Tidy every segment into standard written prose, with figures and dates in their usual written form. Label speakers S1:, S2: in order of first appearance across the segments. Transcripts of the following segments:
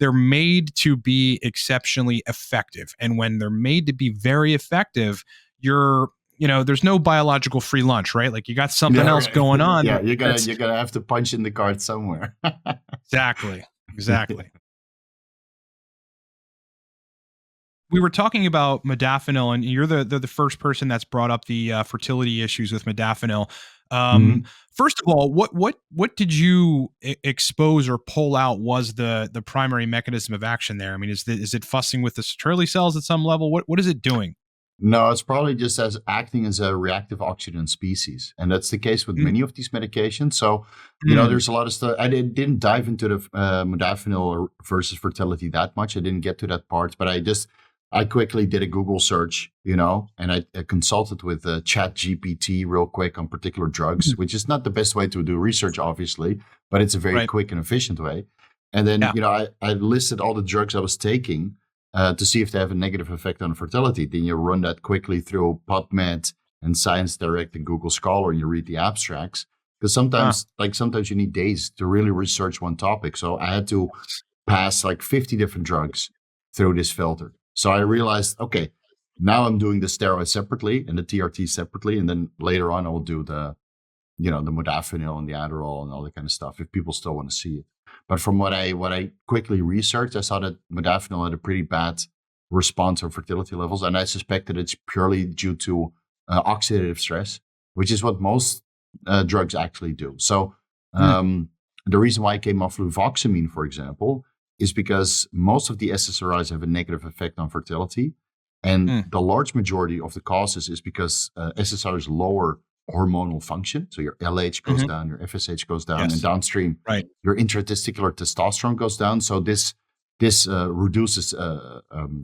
S1: they're made to be exceptionally effective. And when they're made to be very effective, there's no biological free lunch, right? Like you got something else going on.
S2: Yeah, you're gonna have to punch in the card somewhere.
S1: Exactly. We were talking about modafinil, and you're the first person that's brought up the fertility issues with modafinil. First of all, what did you expose or pull out was the primary mechanism of action there? I mean, is it fussing with the Sertoli cells at some level? What is it doing?
S2: No, it's probably just as acting as a reactive oxygen species. And that's the case with many of these medications. So, there's a lot of stuff. I didn't dive into the modafinil versus fertility that much. I didn't get to that part, but I quickly did a Google search, and I consulted with ChatGPT real quick on particular drugs, which is not the best way to do research, obviously, but it's a very quick and efficient way. And then, I listed all the drugs I was taking to see if they have a negative effect on fertility. Then you run that quickly through PubMed and Science Direct and Google Scholar, and you read the abstracts. Because sometimes you need days to really research one topic. So I had to pass like 50 different drugs through this filter. So I realized, okay, now I'm doing the steroids separately and the TRT separately. And then later on, I will do the modafinil and the Adderall and all that kind of stuff if people still want to see it. But from what I quickly researched, I saw that modafinil had a pretty bad response on fertility levels. And I suspect that it's purely due to oxidative stress, which is what most drugs actually do. So the reason why I came off fluvoxamine, for example, is because most of the SSRIs have a negative effect on fertility. And the large majority of the causes is because SSRIs lower hormonal function. So your LH goes down, your FSH goes down, and downstream, your intratesticular testosterone goes down. So this reduces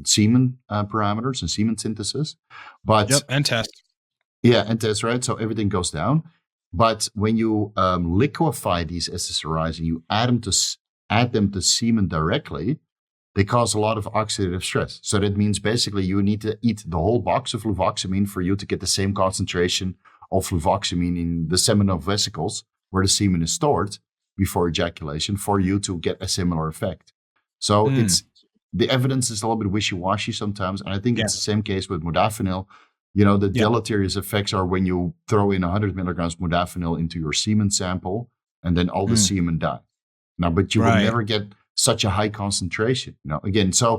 S2: semen parameters and semen synthesis. But
S1: and test.
S2: Yeah, and test, right? So everything goes down. But when you liquefy these SSRIs and you add them to semen directly, they cause a lot of oxidative stress. So that means basically you need to eat the whole box of fluvoxamine for you to get the same concentration of fluvoxamine in the seminal vesicles where the semen is stored before ejaculation for you to get a similar effect. So the evidence is a little bit wishy-washy sometimes. And I think it's the same case with modafinil. The deleterious effects are when you throw in 100 milligrams modafinil into your semen sample and then all the semen die. Now, but you will never get such a high concentration, again. So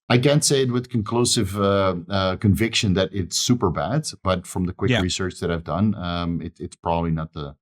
S2: I can't say it with conclusive conviction that it's super bad, but from the quick research that I've done, it's probably not the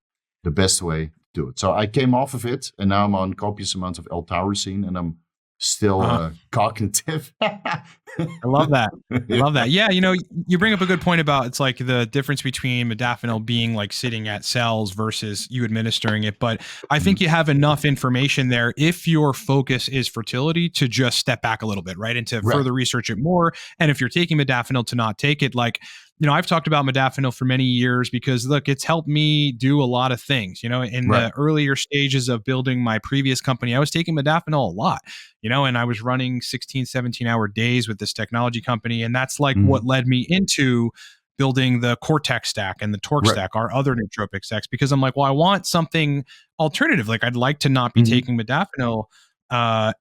S2: best way to do it. So I came off of it, and now I'm on copious amounts of L-tyrosine, and I'm still cognitive.
S1: I love that. I love that. Yeah, you bring up a good point about it's like the difference between modafinil being like sitting at cells versus you administering it. But I think you have enough information there if your focus is fertility to just step back a little bit, right? And to further research it more. And if you're taking modafinil to not take it, like, I've talked about modafinil for many years because look, it's helped me do a lot of things, in the earlier stages of building my previous company, I was taking modafinil a lot, and I was running 16, 17-hour days with this technology company. And that's like what led me into building the Cortex stack and the Torque stack, our other nootropic stacks, because I'm like, well, I want something alternative. Like I'd like to not be taking modafinil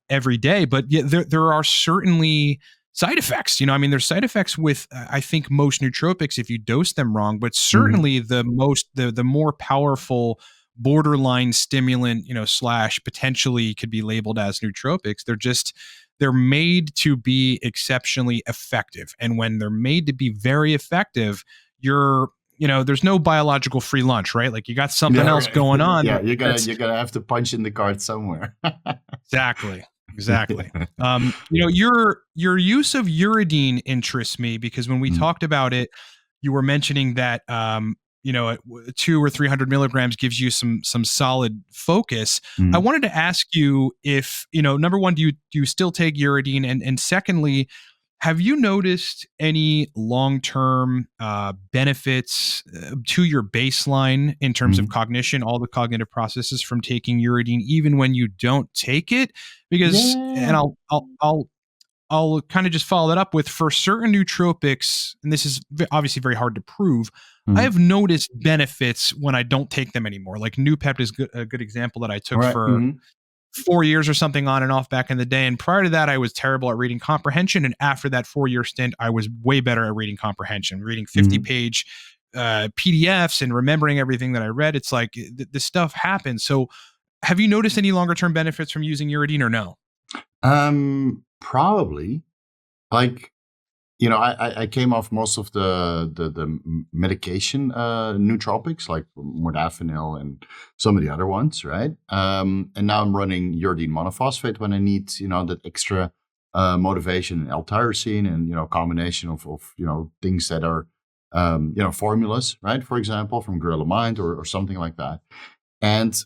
S1: every day, but there are certainly side effects. There's side effects with, I think, most nootropics if you dose them wrong, but certainly the more powerful borderline stimulant, / potentially could be labeled as nootropics. They're made to be exceptionally effective. And when they're made to be very effective, there's no biological free lunch, right? Like you got something else going on.
S2: Yeah, you're gonna have to punch in the card somewhere.
S1: Exactly. Your use of uridine interests me because when we talked about it, you were mentioning that 200 or 300 milligrams gives you some solid focus. I wanted to ask you if number one, do you still take uridine, and secondly, have you noticed any long-term benefits to your baseline in terms of cognition, all the cognitive processes from taking uridine, even when you don't take it? Because, and I'll kind of just follow that up with, for certain nootropics, and this is obviously very hard to prove, I have noticed benefits when I don't take them anymore. Like Noopept is a good example that I took 4 years or something on and off back in the day. And prior to that, I was terrible at reading comprehension. And after that 4-year stint, I was way better at reading comprehension, reading 50-page PDFs and remembering everything that I read. It's like this stuff happens. So have you noticed any longer term benefits from using uridine or no?
S2: Probably. Like, I came off most of the medication nootropics, like Modafinil and some of the other ones, right? And now I'm running uridine monophosphate when I need, that extra motivation and L-tyrosine and, combination of things that are, formulas, right? For example, from Gorilla Mind or something like that. And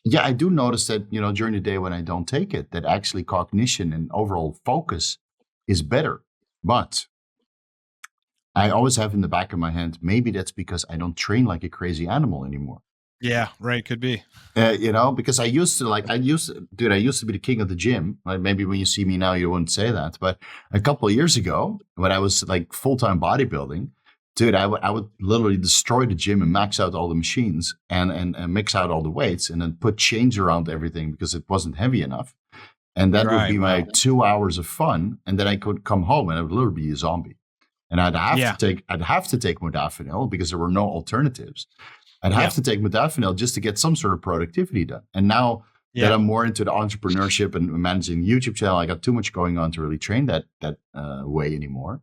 S2: yeah, I do notice that, during the day when I don't take it, that actually cognition and overall focus is better. But I always have in the back of my hand, maybe that's because I don't train like a crazy animal anymore.
S1: Yeah, right. Could be.
S2: Because I used to be the king of the gym. Like maybe when you see me now, you wouldn't say that. But a couple of years ago, when I was like full-time bodybuilding, dude, I would literally destroy the gym and max out all the machines and mix out all the weights and then put chains around everything because it wasn't heavy enough. And that would be my 2 hours of fun. And then I could come home and I would literally be a zombie. And I'd have to take Modafinil because there were no alternatives. I'd have to take Modafinil just to get some sort of productivity done. And now that I'm more into the entrepreneurship and managing the YouTube channel, I got too much going on to really train that way anymore.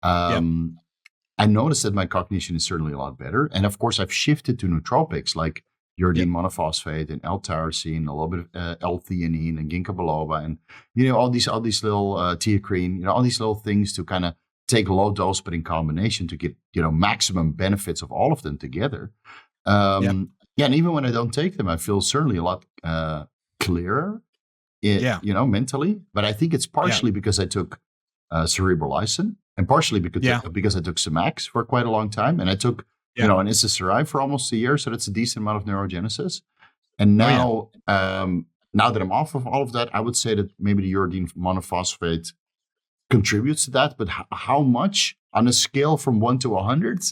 S2: I noticed that my cognition is certainly a lot better. And of course, I've shifted to nootropics like uridine monophosphate and L-tyrosine, a little bit of L-theanine and ginkgo biloba, and all these little teacrine, all these little things to kind of take low dose, but in combination to get maximum benefits of all of them together. And even when I don't take them, I feel certainly a lot clearer, mentally. But I think it's partially because I took cerebrolysine, and partially because I took Semax for quite a long time, and I took an SSRI for almost a year, so that's a decent amount of neurogenesis. And now, now that I'm off of all of that, I would say that maybe the uridine monophosphate contributes to that, but how much on a scale from 1 to 100?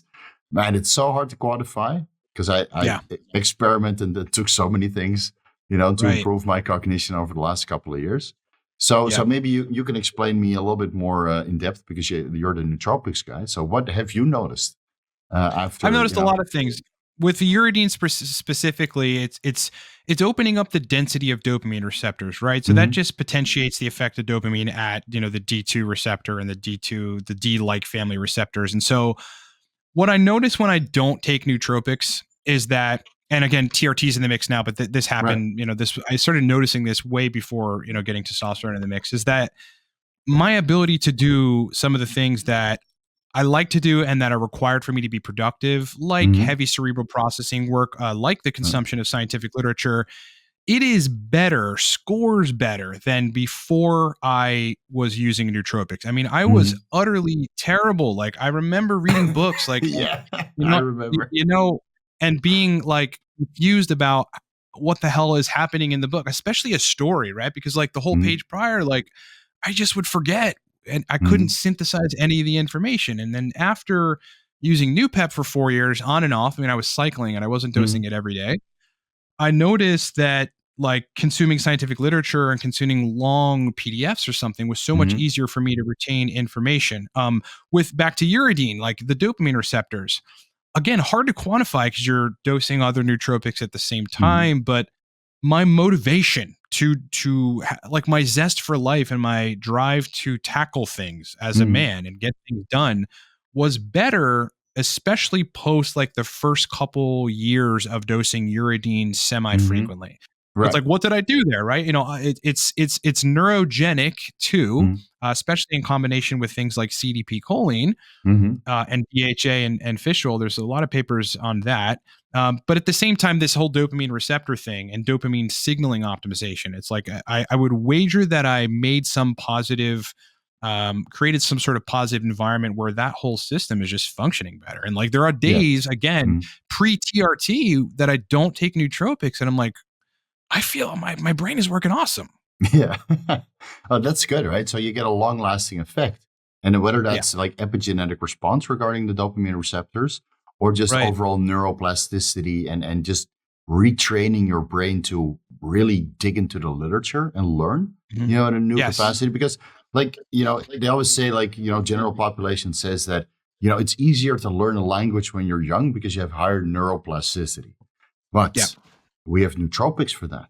S2: Man, it's so hard to quantify because I experimented and took so many things, to improve my cognition over the last couple of years. So maybe you can explain me a little bit more in depth because you're the nootropics guy. So what have you noticed after?
S1: I've noticed a lot of things with the uridine specifically. It's opening up the density of dopamine receptors, right? So that just potentiates the effect of dopamine at the D2 receptor and the D-like family receptors. And so what I notice when I don't take nootropics is that, and again, TRT's in the mix now, but this happened, I started noticing this way before, getting testosterone in the mix, is that my ability to do some of the things that I like to do and that are required for me to be productive, like heavy cerebral processing work, like the consumption of scientific literature, it is better, scores better than before I was using nootropics. I mean, I was utterly terrible. Like I remember reading books like,
S2: I remember,
S1: and being like confused about what the hell is happening in the book, especially a story, right? Because like the whole page prior, like I just would forget and I couldn't synthesize any of the information. And then after using Noopep for 4 years on and off, I mean, I was cycling and I wasn't dosing it every day. I noticed that like consuming scientific literature and consuming long PDFs or something was so much easier for me to retain information. With back to uridine, like the dopamine receptors, again, hard to quantify because you're dosing other nootropics at the same time, but my motivation to like my zest for life and my drive to tackle things as a man and get things done was better, especially post like the first couple years of dosing uridine semi-frequently. It's like, what did I do there? Right. It's neurogenic too, especially in combination with things like CDP choline and DHA and fish oil. There's a lot of papers on that. But at the same time, this whole dopamine receptor thing and dopamine signaling optimization, it's like I would wager that I made some positive, created some sort of positive environment where that whole system is just functioning better. And like there are days, again, pre-TRT that I don't take nootropics and I'm like, I feel my brain is working awesome.
S2: Yeah. Oh, that's good, right? So you get a long-lasting effect. And whether that's like epigenetic response regarding the dopamine receptors or just overall neuroplasticity and just retraining your brain to really dig into the literature and learn,
S1: Mhm.
S2: in a new
S1: Yes.
S2: capacity. Because, like, they always say, like, general population says that, it's easier to learn a language when you're young because you have higher neuroplasticity.
S1: Yeah.
S2: But we have nootropics for that.